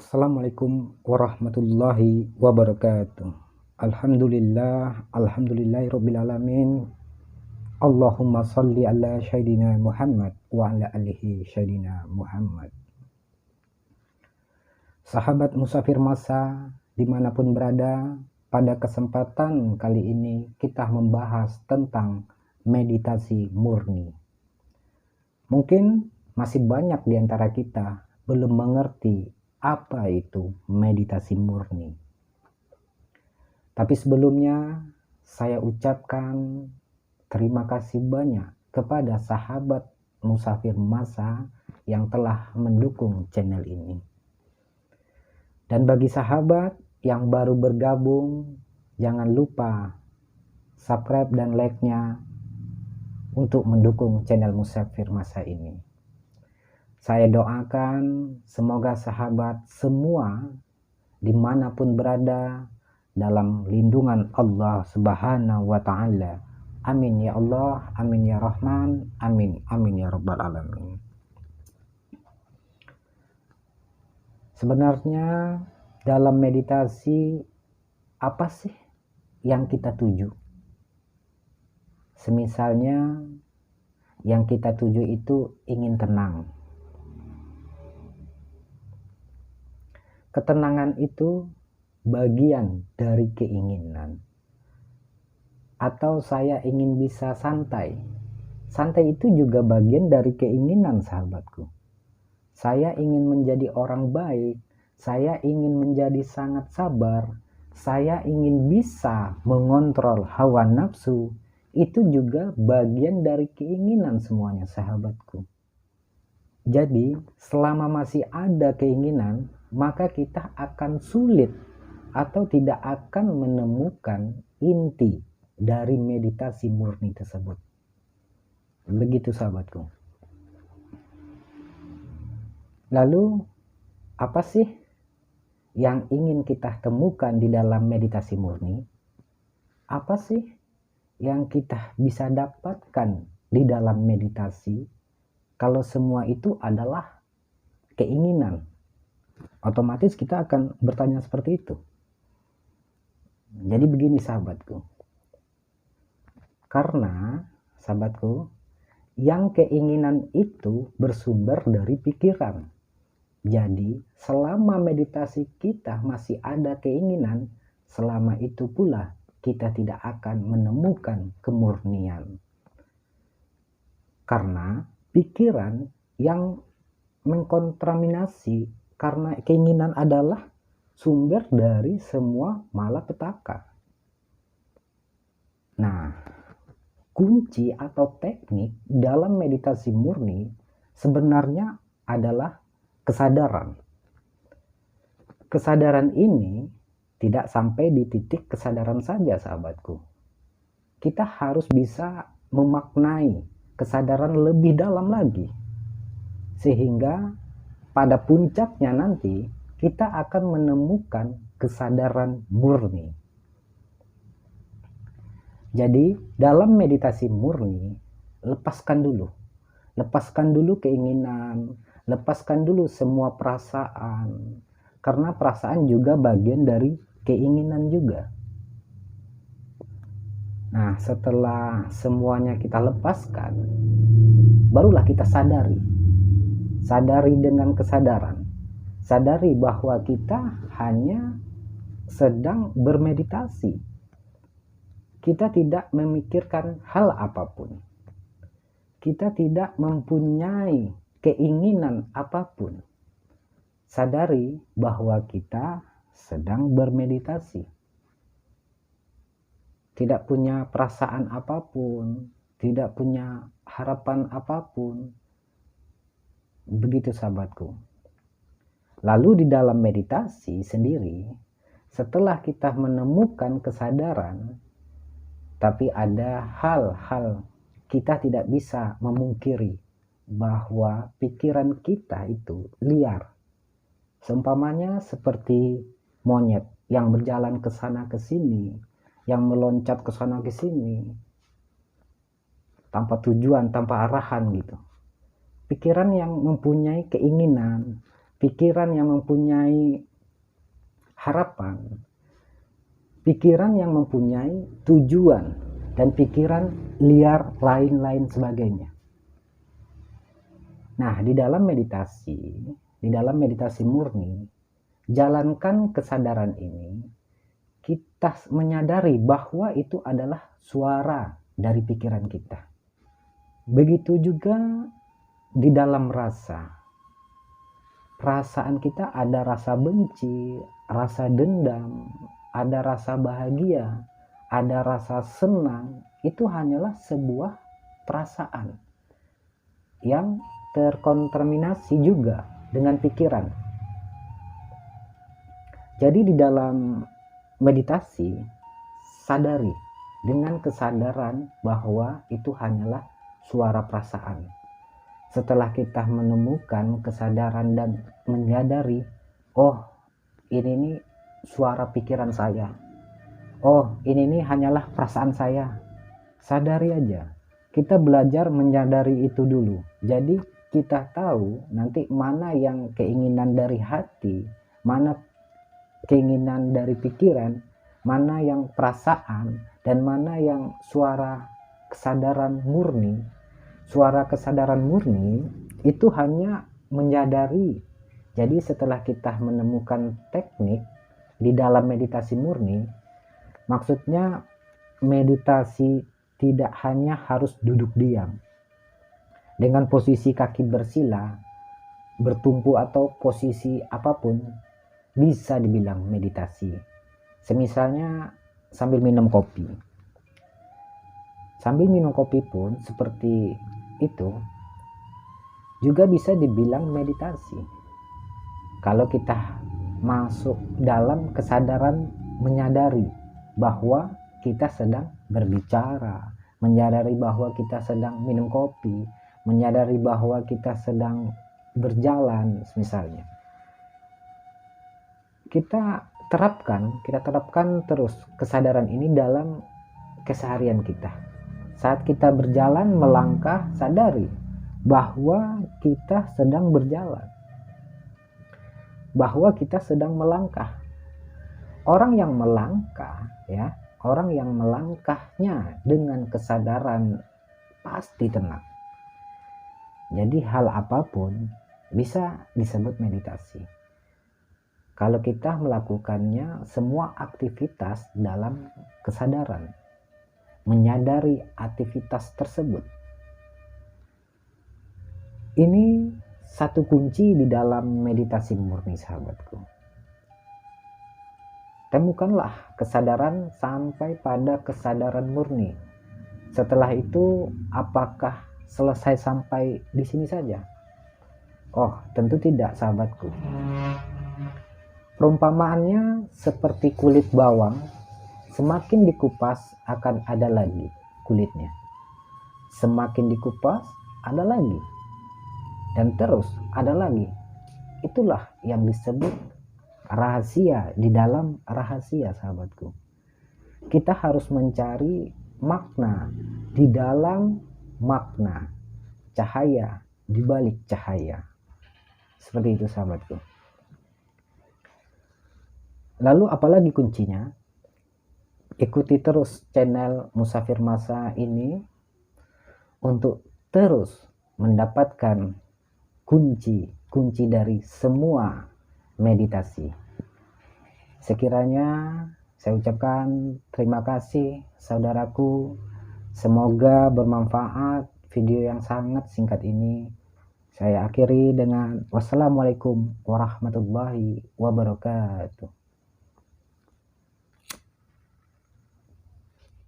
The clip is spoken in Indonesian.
Assalamualaikum warahmatullahi wabarakatuh. Alhamdulillahirabbil alamin. Allahumma shalli ala sayyidina Muhammad wa ala alihi sayyidina Muhammad. Sahabat musafir masa dimanapun berada, pada kesempatan kali ini kita membahas tentang meditasi murni. Mungkin masih banyak di antara kita belum mengerti apa itu meditasi murni. Tapi sebelumnya saya ucapkan terima kasih banyak kepada sahabat musafir masa yang telah mendukung channel ini. Dan bagi sahabat yang baru bergabung, jangan lupa subscribe dan like-nya untuk mendukung channel musafir masa ini. Saya doakan semoga sahabat semua dimanapun berada dalam lindungan Allah Subhanahu wa Ta'ala. Amin ya Allah, amin ya Rahman, amin, amin ya Rabbal Alamin. Sebenarnya dalam meditasi apa sih yang kita tuju? Semisalnya yang kita tuju itu ingin tenang. Ketenangan itu bagian dari keinginan. Atau saya ingin bisa santai. Santai itu juga bagian dari keinginan, sahabatku. Saya ingin menjadi orang baik. Saya ingin menjadi sangat sabar. Saya ingin bisa mengontrol hawa nafsu. Itu juga bagian dari keinginan semuanya, sahabatku. Jadi, selama masih ada keinginan, maka kita akan sulit atau tidak akan menemukan inti dari meditasi murni tersebut. Begitu, sahabatku. Lalu, apa sih yang ingin kita temukan di dalam meditasi murni? Apa sih yang kita bisa dapatkan di dalam meditasi kalau semua itu adalah keinginan? Otomatis kita akan bertanya seperti itu. Jadi begini, sahabatku. Karena, sahabatku, yang keinginan itu bersumber dari pikiran. Jadi, selama meditasi kita masih ada keinginan, selama itu pula kita tidak akan menemukan kemurnian. Karena pikiran yang mengkontaminasi, karena keinginan adalah sumber dari semua malapetaka. Nah, kunci atau teknik dalam meditasi murni sebenarnya adalah kesadaran. Kesadaran ini tidak sampai di titik kesadaran saja, sahabatku. Kita harus bisa memaknai kesadaran lebih dalam lagi. Sehingga pada puncaknya nanti kita akan menemukan kesadaran murni. Jadi dalam meditasi murni, lepaskan dulu keinginan, lepaskan dulu semua perasaan, karena perasaan juga bagian dari keinginan juga. Nah, setelah semuanya kita lepaskan, barulah kita sadari dengan kesadaran. Sadari bahwa kita hanya sedang bermeditasi. Kita tidak memikirkan hal apapun. Kita tidak mempunyai keinginan apapun. Sadari bahwa kita sedang bermeditasi. Tidak punya perasaan apapun, tidak punya harapan apapun. Begitu, sahabatku. Lalu di dalam meditasi sendiri, setelah kita menemukan kesadaran, tapi ada hal-hal kita tidak bisa memungkiri bahwa pikiran kita itu liar. Seumpamanya seperti monyet yang berjalan ke sana ke sini, yang meloncat ke sana ke sini, tanpa tujuan, tanpa arahan gitu. Pikiran yang mempunyai keinginan, pikiran yang mempunyai harapan, pikiran yang mempunyai tujuan, dan pikiran liar lain-lain sebagainya. Nah, di dalam meditasi murni, jalankan kesadaran ini, kita menyadari bahwa itu adalah suara dari pikiran kita. Begitu juga di dalam perasaan kita ada rasa benci, rasa dendam, ada rasa bahagia, ada rasa senang. Itu hanyalah sebuah perasaan yang terkontaminasi juga dengan pikiran. Jadi di dalam meditasi, sadari dengan kesadaran bahwa itu hanyalah suara perasaan. Setelah kita menemukan kesadaran dan menyadari, oh ini nih suara pikiran saya, oh ini nih hanyalah perasaan saya, sadari aja. Kita belajar menyadari itu dulu. Jadi kita tahu nanti mana yang keinginan dari hati, mana keinginan dari pikiran, mana yang perasaan, dan mana yang suara kesadaran murni. Suara kesadaran murni itu hanya menyadari. Jadi setelah kita menemukan teknik di dalam meditasi murni, maksudnya meditasi tidak hanya harus duduk diam dengan posisi kaki bersila, bertumpu, atau posisi apapun bisa dibilang meditasi. Semisalnya sambil minum kopi. Sambil minum kopi pun seperti itu juga bisa dibilang meditasi. Kalau kita masuk dalam kesadaran menyadari bahwa kita sedang berbicara, menyadari bahwa kita sedang minum kopi, menyadari bahwa kita sedang berjalan misalnya. Kita terapkan terus kesadaran ini dalam keseharian kita. Saat kita berjalan, melangkah, sadari bahwa kita sedang berjalan, bahwa kita sedang melangkah. Orang yang melangkah, ya, orang yang melangkahnya dengan kesadaran pasti tenang. Jadi hal apapun bisa disebut meditasi. Kalau kita melakukannya semua aktivitas dalam kesadaran, menyadari aktivitas tersebut. Ini satu kunci di dalam meditasi murni, sahabatku. Temukanlah kesadaran sampai pada kesadaran murni. Setelah itu, apakah selesai sampai di sini saja? Oh, tentu tidak, sahabatku. Perumpamaannya seperti kulit bawang, semakin dikupas akan ada lagi kulitnya. Semakin dikupas ada lagi. Dan terus ada lagi. Itulah yang disebut rahasia di dalam rahasia, sahabatku. Kita harus mencari makna di dalam makna, cahaya di balik cahaya. Seperti itu, sahabatku. Lalu apalagi kuncinya? Ikuti terus channel Musafir Masa ini untuk terus mendapatkan kunci dari semua meditasi. Sekiranya saya ucapkan terima kasih, saudaraku. Semoga bermanfaat video yang sangat singkat ini. Saya akhiri dengan wassalamualaikum warahmatullahi wabarakatuh.